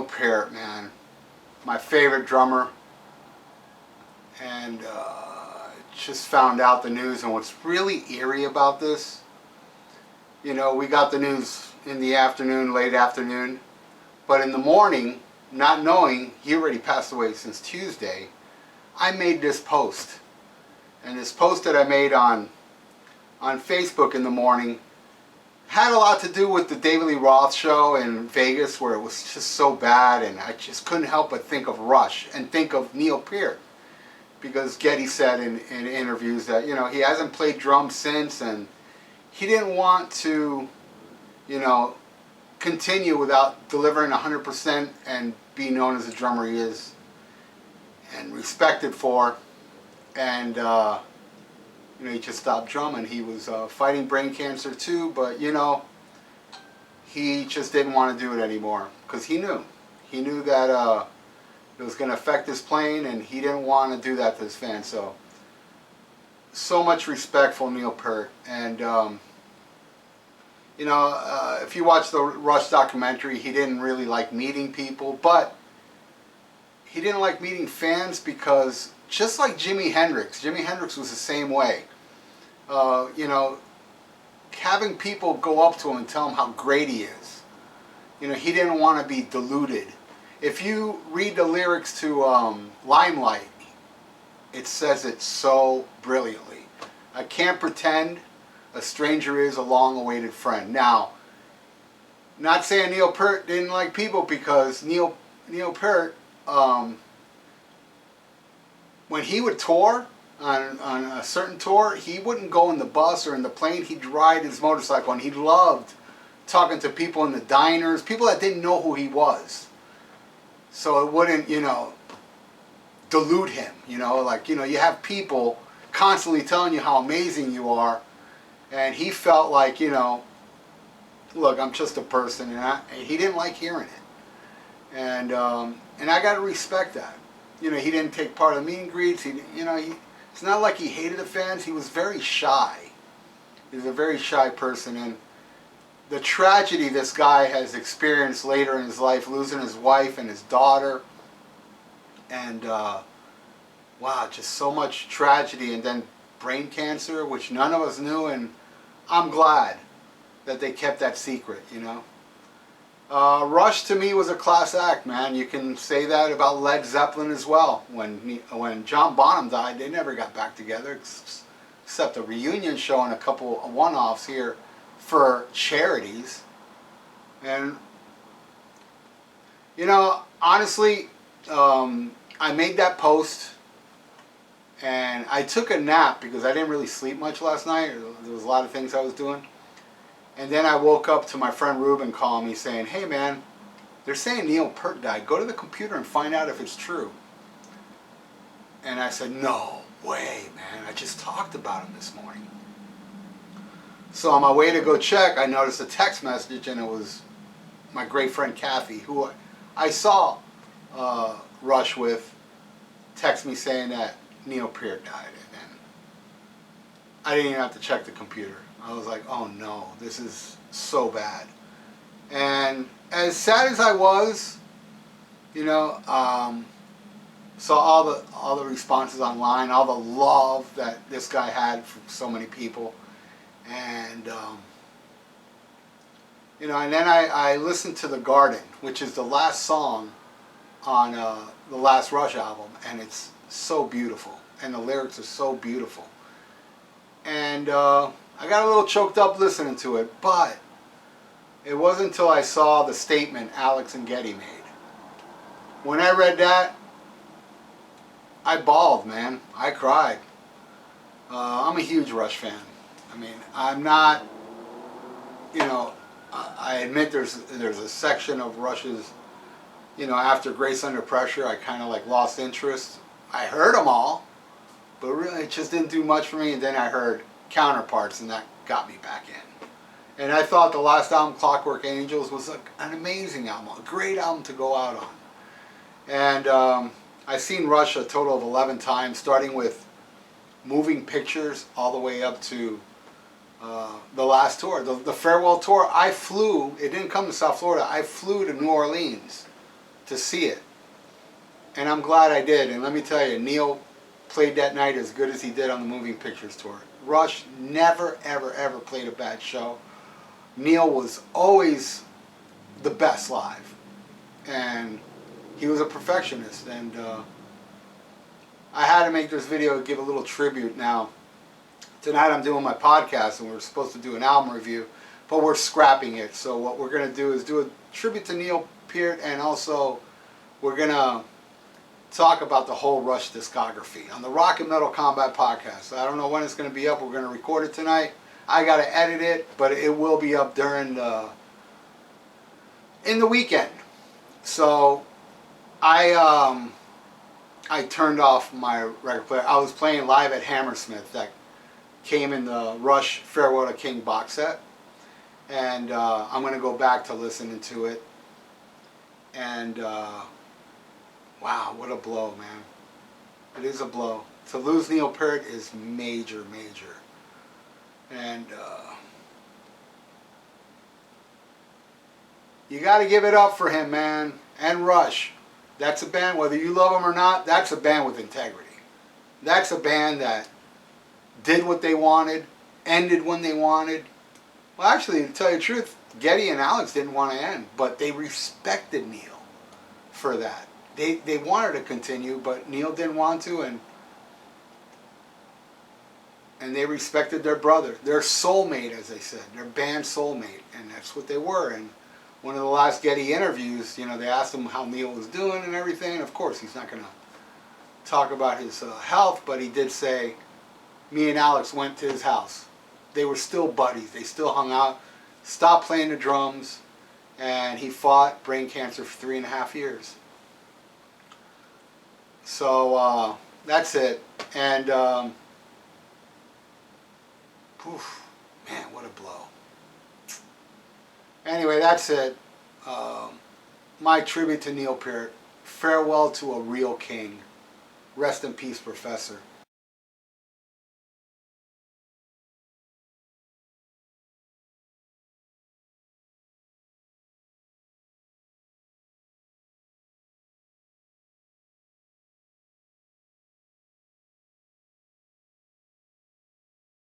Peart, man, my favorite drummer, and just found out the news. And what's really eerie about this, we got the news in the afternoon, late afternoon, but in the morning, not knowing he already passed away since Tuesday, I made this post. And this post that I made on Facebook in the morning had a lot to do with the David Lee Roth show in Vegas, where it was just so bad, and I just couldn't help but think of Rush and think of Peart, because Geddy said in interviews that he hasn't played drums since, and he didn't want to continue without delivering 100% and be known as the drummer he is and respected for, and he just stopped drumming. He was fighting brain cancer too, but he just didn't want to do it anymore because he knew that it was going to affect his playing, and he didn't want to do that to his fans. So much respect for Peart. And if you watch the Rush documentary, he didn't really like meeting people, but he didn't like meeting fans because, just like Jimi Hendrix was the same way. Having people go up to him and tell him how great he is. He didn't want to be deluded. If you read the lyrics to Limelight, it says it so brilliantly. I can't pretend a stranger is a long-awaited friend. Now, not saying Peart didn't like people, because Neil Peart, when he would tour on a certain tour, he wouldn't go in the bus or in the plane. He'd ride his motorcycle, and he loved talking to people in the diners, people that didn't know who he was. So it wouldn't, delude him. You have people constantly telling you how amazing you are, and he felt like, look, I'm just a person, and he didn't like hearing it. And I got to respect that. He didn't take part in the meet and greets. It's not like he hated the fans. He was very shy. He was a very shy person, and the tragedy this guy has experienced later in his life, losing his wife and his daughter, and wow, just so much tragedy, and then brain cancer, which none of us knew, and I'm glad that they kept that secret. Rush to me was a class act, man. You can say that about Led Zeppelin as well. When John Bonham died, they never got back together, except a reunion show and a couple of one-offs here for charities. And honestly, I made that post, and I took a nap because I didn't really sleep much last night. There was a lot of things I was doing. And then I woke up to my friend Ruben calling me saying, "Hey man, they're saying Neil Peart died. Go to the computer and find out if it's true." And I said, "No way, man. I just talked about him this morning." So on my way to go check, I noticed a text message, and it was my great friend Kathy, who I saw Rush with, text me saying that Neil Peart died. And then I didn't even have to check the computer. I was like, oh no, this is so bad. And as sad as I was, saw all the responses online, all the love that this guy had from so many people, and and then I listened to The Garden, which is the last song on the last Rush album, and it's so beautiful, and the lyrics are so beautiful, and I got a little choked up listening to it, but it wasn't until I saw the statement Alex and Geddy made. When I read that, I bawled, man. I cried. I'm a huge Rush fan. I mean, I'm not, I admit there's a section of Rush's, after Grace Under Pressure, I kind of lost interest. I heard them all, but really it just didn't do much for me. And then I heard Counterparts, and that got me back in. And I thought the last album, Clockwork Angels, was an amazing album, a great album to go out on. And I've seen Rush a total of 11 times, starting with Moving Pictures all the way up to the last tour, the farewell tour. I flew, it didn't come to South Florida, I flew to New Orleans to see it. And I'm glad I did. And let me tell you, Neil played that night as good as he did on the Moving Pictures tour. Rush never, ever, ever played a bad show. Neil was always the best live. And he was a perfectionist. And I had to make this video to give a little tribute now. Tonight I'm doing my podcast and we're supposed to do an album review, but we're scrapping it. So what we're going to do is do a tribute to Neil Peart, and also we're going to talk about the whole Rush discography on the Rock and Metal Combat podcast. I don't know when it's going to be up. We're going to record it tonight. I got to edit it, but it will be up during in the weekend. So I turned off my record player. I was playing live at Hammersmith that came in the Rush Farewell to King box set, and I'm going to go back to listening to it. And wow, what a blow, man. It is a blow. To lose Neil Peart is major, major. And you got to give it up for him, man. And Rush. That's a band, whether you love them or not, that's a band with integrity. That's a band that did what they wanted, ended when they wanted. Well, actually, to tell you the truth, Geddy and Alex didn't want to end, but they respected Neil for that. They wanted to continue, but Neil didn't want to, and they respected their brother, their soulmate, as they said, their band soulmate, and that's what they were. And one of the last Geddy interviews, you know, they asked him how Neil was doing and everything. And of course, he's not going to talk about his health, but he did say, me and Alex went to his house. They were still buddies. They still hung out, stopped playing the drums, and he fought brain cancer for 3.5 years. So that's it. And oof, man, what a blow. Anyway, that's it. My tribute to Neil Peart. Farewell to a real king. Rest in peace, Professor.